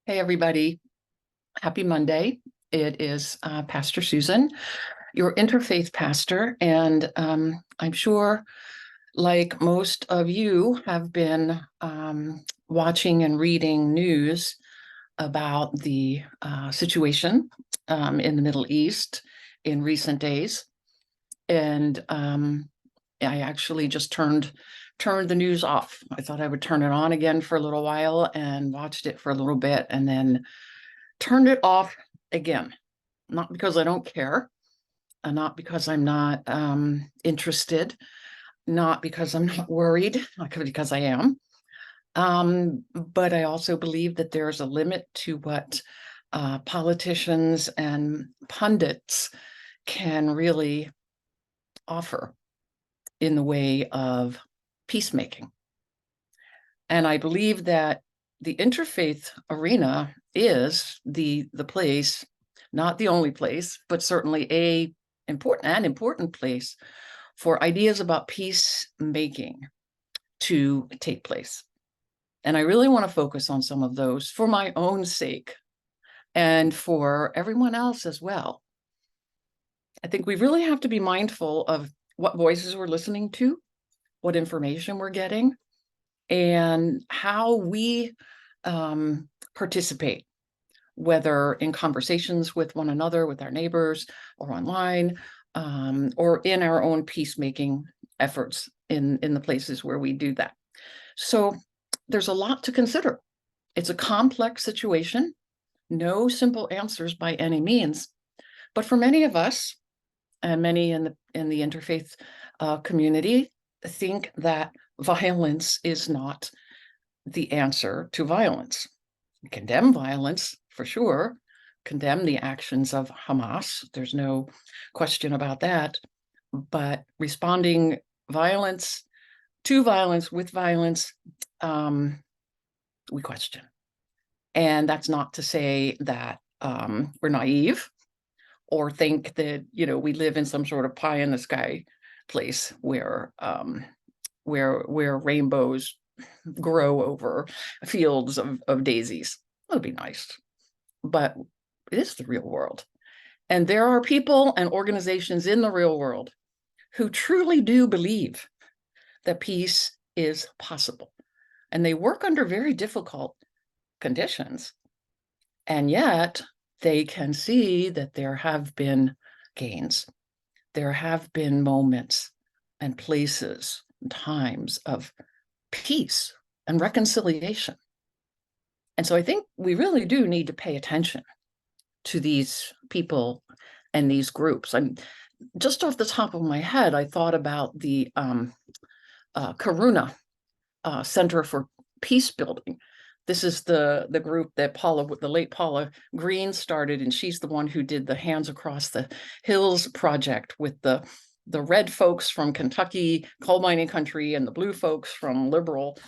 Hey, everybody. Happy Monday. It is Pastor Susan, your interfaith pastor. And I'm sure, like most of you, have been watching and reading news about the situation in the Middle East in recent days. And I actually just turned the news off. I thought I would turn it on again for a little while and watched it for a little bit and then turned it off again. Not because I don't care, and not because I'm not interested, not because I'm not worried, not because I am. But I also believe that there's a limit to what politicians and pundits can really offer in the way of peacemaking. And I believe that the interfaith arena is the place, not the only place, but certainly an important place for ideas about peacemaking to take place. And I really want to focus on some of those for my own sake and for everyone else as well. I think we really have to be mindful of what voices we're listening to, what information we're getting, and how we participate, whether in conversations with one another, with our neighbors, or online, or in our own peacemaking efforts in the places where we do that. So there's a lot to consider. It's a complex situation, no simple answers by any means. But for many of us, and many in the interfaith community, think that violence is not the answer to violence. Condemn violence, for sure, condemn the actions of Hamas. There's no question about that. But responding violence to violence with violence, we question. And that's not to say that we're naive or think that, we live in some sort of pie in the sky place where rainbows grow over fields of daisies. That would be nice, but it is the real world. And there are people and organizations in the real world who truly do believe that peace is possible. And they work under very difficult conditions. And yet they can see that there have been gains. There have been moments and places and times of peace and reconciliation. And so I think we really do need to pay attention to these people and these groups. I'm just off the top of my head, I thought about the Karuna Center for Peace Building. This is the group that the late Paula Green started, and she's the one who did the Hands Across the Hills project with the red folks from Kentucky, coal mining country, and the blue folks from liberal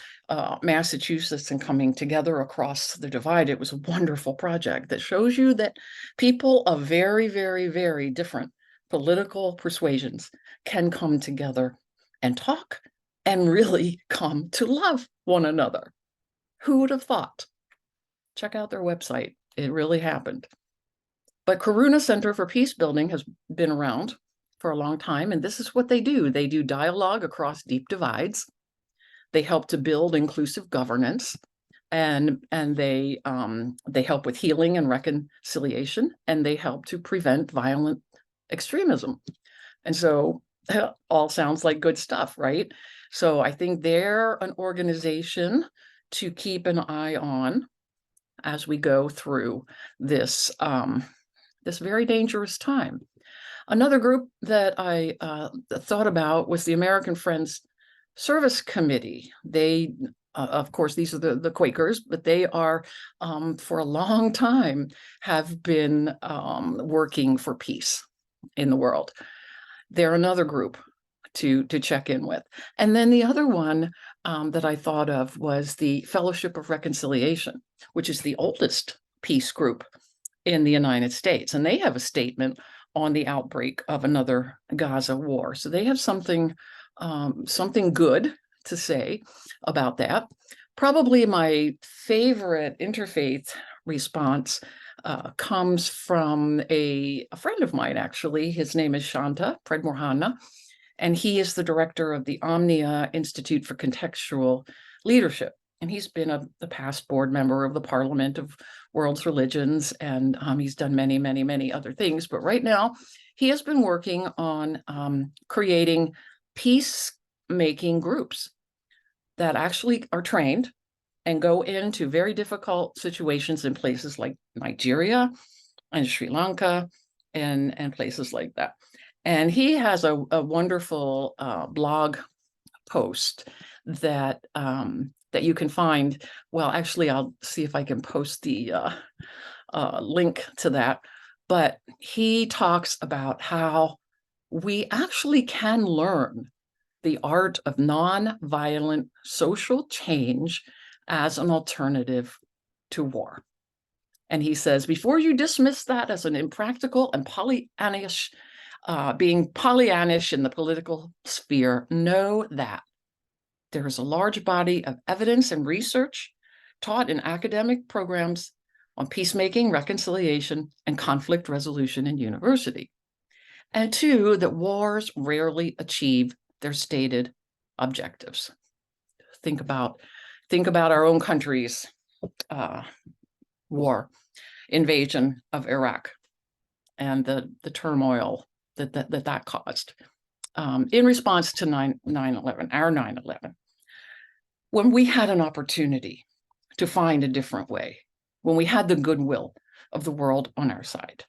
Massachusetts, and coming together across the divide. It was a wonderful project that shows you that people of very, very, very different political persuasions can come together and talk and really come to love one another. Who would have thought? Check out their website. It really happened. But Karuna Center for Peace Building has been around for a long time, and this is what they do. They do dialogue across deep divides. They help to build inclusive governance, and they help with healing and reconciliation, and they help to prevent violent extremism. And so all sounds like good stuff, right? So I think they're an organization to keep an eye on as we go through this this very dangerous time. Another group that I thought about was the American Friends Service Committee. They, of course, these are the Quakers, but they are, for a long time, have been working for peace in the world. They're another group to check in with. And then the other one that I thought of was the Fellowship of Reconciliation, which is the oldest peace group in the United States. And they have a statement on the outbreak of another Gaza war. So they have something good to say about that. Probably my favorite interfaith Response comes from a friend of mine, actually. His name is Shanta Premawardhana, and he is the director of the Omnia Institute for Contextual Leadership. And he's been the past board member of the Parliament of World's Religions, and he's done many, many, many other things. But right now, he has been working on creating peacemaking groups that actually are trained and go into very difficult situations in places like Nigeria and Sri Lanka and places like that. And he has a wonderful blog post that that you can find. Well, actually, I'll see if I can post the link to that. But he talks about how we actually can learn the art of nonviolent social change as an alternative to war. And he says, before you dismiss that as an impractical and Pollyannish, being Pollyannish in the political sphere, know that there is a large body of evidence and research taught in academic programs on peacemaking, reconciliation, and conflict resolution in university. And two, that wars rarely achieve their stated objectives. Think about our own country's war, invasion of Iraq, and the turmoil that caused in response to 9/11, our 9/11. When we had an opportunity to find a different way, when we had the goodwill of the world on our side,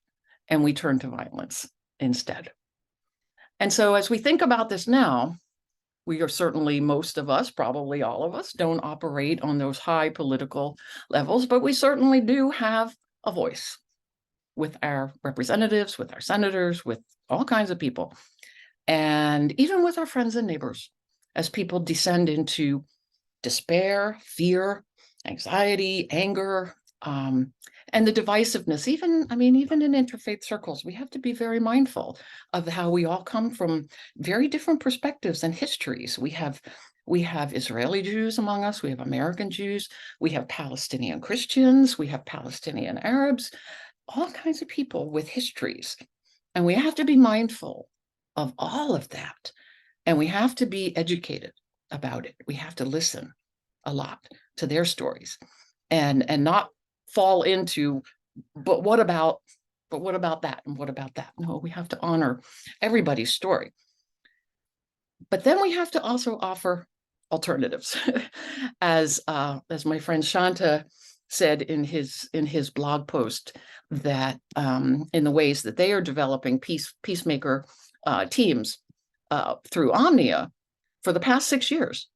and we turned to violence instead. And so as we think about this now, we are certainly, most of us, probably all of us, don't operate on those high political levels, but we certainly do have a voice with our representatives, with our senators, with all kinds of people, and even with our friends and neighbors, as people descend into despair, fear, anxiety, anger, and the divisiveness. Even in interfaith circles, we have to be very mindful of how we all come from very different perspectives and histories. We have Israeli Jews among us, we have American Jews, we have Palestinian Christians, we have Palestinian Arabs, all kinds of people with histories. And we have to be mindful of all of that. And we have to be educated about it. We have to listen a lot to their stories and not fall into, but what about that? And what about that? No, we have to honor everybody's story. But then we have to also offer alternatives. As my friend Shanta said in his blog post, that in the ways that they are developing peacemaker teams through Omnia for the past 6 years,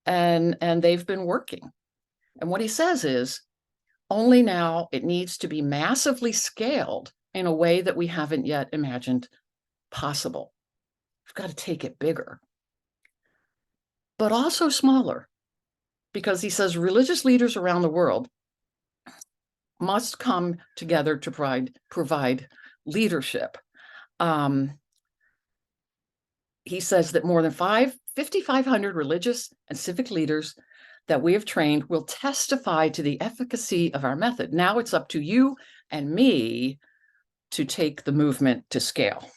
and they've been working. And what he says is, only now it needs to be massively scaled in a way that we haven't yet imagined possible. We've got to take it bigger, but also smaller, because he says religious leaders around the world must come together to provide leadership. He says that more than 5,500 religious and civic leaders that we have trained will testify to the efficacy of our method. Now it's up to you and me to take the movement to scale.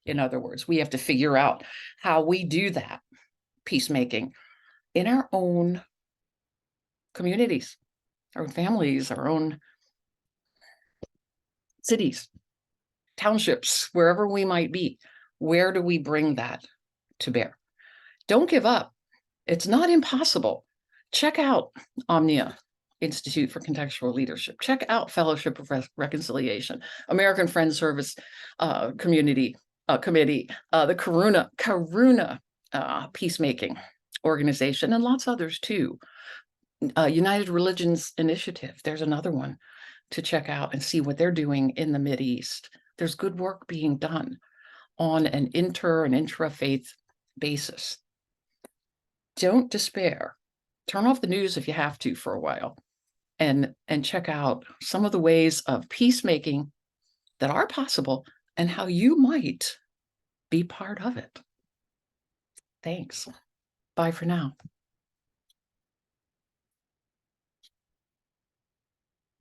In other words, we have to figure out how we do that peacemaking in our own communities, our own families, our own cities, townships, wherever we might be. Where do we bring that to bear? Don't give up. It's not impossible. Check out Omnia Institute for Contextual Leadership. Check out Fellowship of Reconciliation, American Friends Service Committee, the Karuna Peacemaking Organization, and lots others too. United Religions Initiative, there's another one to check out and see what they're doing in the Mideast. There's good work being done on an intra-faith basis. Don't despair. Turn off the news if you have to for a while, and check out some of the ways of peacemaking that are possible and how you might be part of it. Thanks. Bye for now.